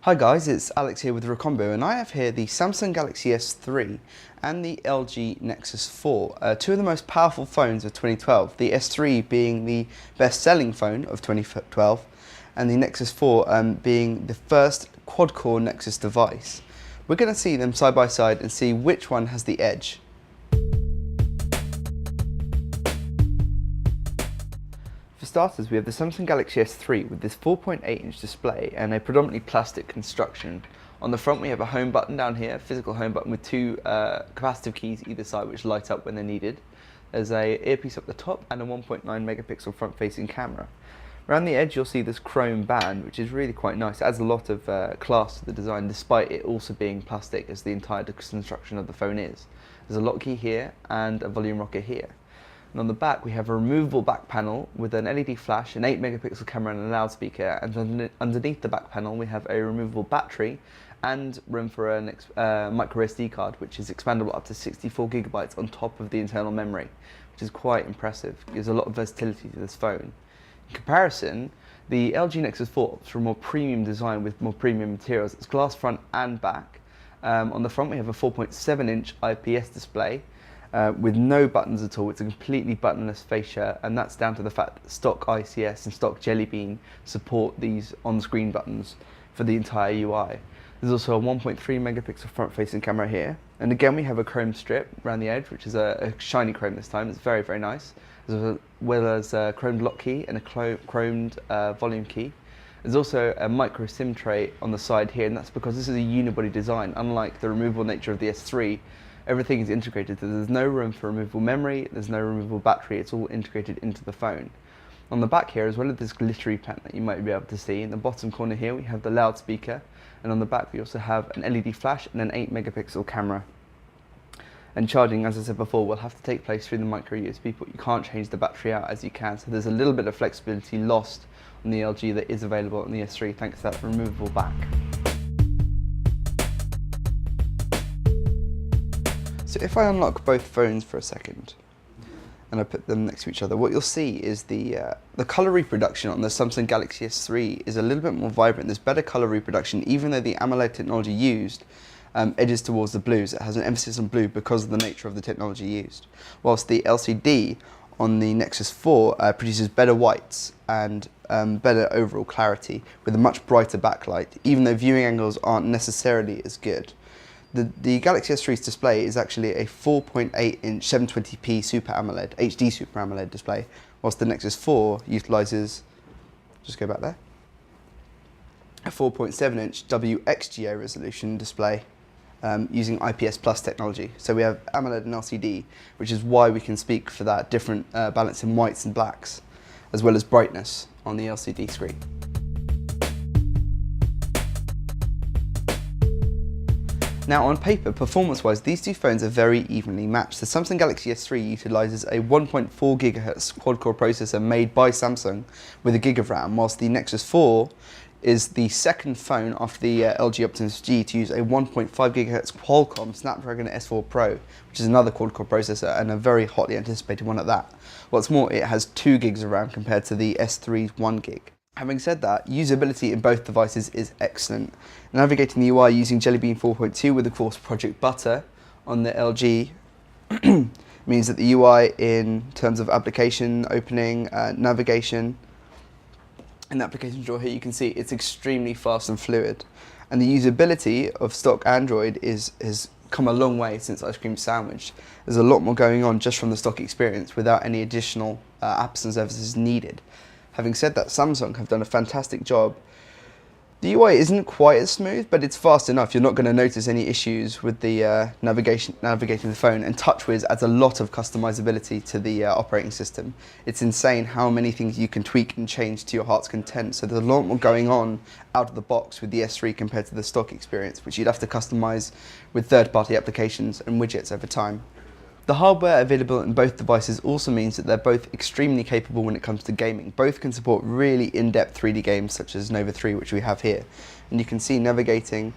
Hi guys, it's Alex here with Recombo, and I have here the Samsung Galaxy S3 and the LG Nexus 4, two of the most powerful phones of 2012, the S3 being the best-selling phone of 2012 and the Nexus 4 being the first quad-core Nexus device. We're going to see them side by side and see which one has the edge. For starters, we have the Samsung Galaxy S3 with this 4.8-inch display and a predominantly plastic construction. On the front we have a home button down here, a physical home button with two capacitive keys either side which light up when they're needed. There's a earpiece up the top and a 1.9 megapixel front-facing camera. Around the edge you'll see this chrome band, which is really quite nice. It adds a lot of class to the design despite it also being plastic, as the entire construction of the phone is. There's a lock key here and a volume rocker here. And on the back we have a removable back panel with an LED flash, an 8 megapixel camera and a loudspeaker, and underneath the back panel we have a removable battery and room for a micro SD card, which is expandable up to 64 gigabytes on top of the internal memory, which is quite impressive. It gives a lot of versatility to this phone. In comparison, the LG Nexus 4 opts for a more premium design with more premium materials. It's glass front and back. On the front we have a 4.7-inch IPS display with no buttons at all. It's a completely buttonless fascia, and that's down to the fact that stock ICS and stock Jelly Bean support these on-screen buttons for the entire UI. There's also a 1.3 megapixel front-facing camera here, and again we have a chrome strip around the edge, which is a shiny chrome this time. It's very, very nice, as well as a chromed lock key and a chromed volume key. There's also a micro SIM tray on the side here, and that's because this is a unibody design. Unlike the removable nature of the S3, everything is integrated, so there's no room for removable memory, there's no removable battery, it's all integrated into the phone. On the back here, as well as this glittery pen that you might be able to see, in the bottom corner here we have the loudspeaker, and on the back we also have an LED flash and an 8 megapixel camera. And charging, as I said before, will have to take place through the micro USB port. You can't change the battery out as you can, so there's a little bit of flexibility lost on the LG that is available on the S3 thanks to that removable back. So if I unlock both phones for a second and I put them next to each other, what you'll see is the color reproduction on the Samsung Galaxy S3 is a little bit more vibrant. There's better color reproduction, even though the AMOLED technology used edges towards the blues. It has an emphasis on blue because of the nature of the technology used. Whilst the LCD on the Nexus 4 produces better whites and better overall clarity with a much brighter backlight, even though viewing angles aren't necessarily as good. The Galaxy S3's display is actually a 4.8-inch 720p Super AMOLED, HD Super AMOLED display, whilst the Nexus 4 utilises, just go back there, a 4.7-inch WXGA resolution display using IPS Plus technology. So we have AMOLED and LCD, which is why we can speak for that different balance in whites and blacks, as well as brightness on the LCD screen. Now on paper, performance-wise, these two phones are very evenly matched. The Samsung Galaxy S3 utilises a 1.4 GHz quad-core processor made by Samsung with a gig of RAM, whilst the Nexus 4 is the second phone after the LG Optimus G to use a 1.5 GHz Qualcomm Snapdragon S4 Pro, which is another quad-core processor and a very hotly anticipated one at that. What's more, it has 2 gigs of RAM compared to the S3's 1 gig. Having said that, usability in both devices is excellent. Navigating the UI using Jelly Bean 4.2 with of course Project Butter on the LG means that the UI in terms of application opening, navigation, in the application drawer here you can see it's extremely fast and fluid. And the usability of stock Android has come a long way since Ice Cream Sandwich. There's a lot more going on just from the stock experience without any additional apps and services needed. Having said that, Samsung have done a fantastic job. The UI isn't quite as smooth, but it's fast enough. You're not going to notice any issues with the navigating the phone, and TouchWiz adds a lot of customizability to the operating system. It's insane how many things you can tweak and change to your heart's content, so there's a lot more going on out of the box with the S3 compared to the stock experience, which you'd have to customize with third-party applications and widgets over time. The hardware available in both devices also means that they're both extremely capable when it comes to gaming. Both can support really in-depth 3D games such as Nova 3, which we have here. And you can see navigating,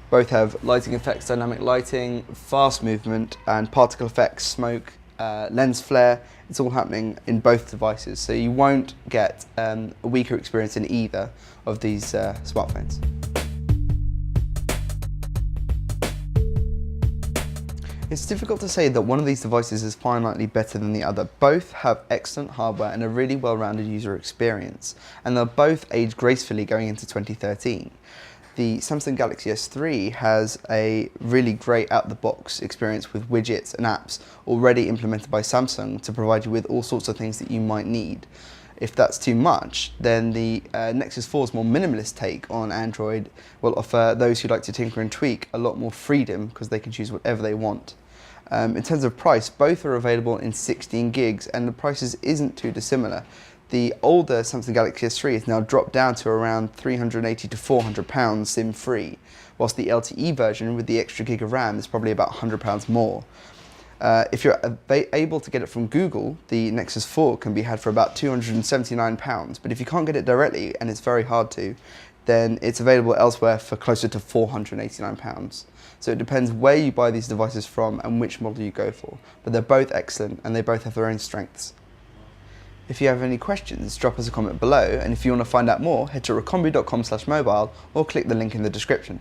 both have lighting effects, dynamic lighting, fast movement, and particle effects, smoke, lens flare. It's all happening in both devices, so you won't get a weaker experience in either of these smartphones. It's difficult to say that one of these devices is finitely better than the other. Both have excellent hardware and a really well-rounded user experience, and they'll both age gracefully going into 2013. The Samsung Galaxy S3 has a really great out-the-box experience with widgets and apps already implemented by Samsung to provide you with all sorts of things that you might need. If that's too much, then the Nexus 4's more minimalist take on Android will offer those who like to tinker and tweak a lot more freedom because they can choose whatever they want. In terms of price, both are available in 16 gigs and the prices isn't too dissimilar. The older Samsung Galaxy S3 is now dropped down to around £380 to £400 SIM-free, whilst the LTE version with the extra gig of RAM is probably about £100 more. If you're able to get it from Google, the Nexus 4 can be had for about £279, but if you can't get it directly, and it's very hard to, then it's available elsewhere for closer to £489. So it depends where you buy these devices from and which model you go for, but they're both excellent and they both have their own strengths. If you have any questions, drop us a comment below, and if you want to find out more, head to recombi.com/mobile or click the link in the description.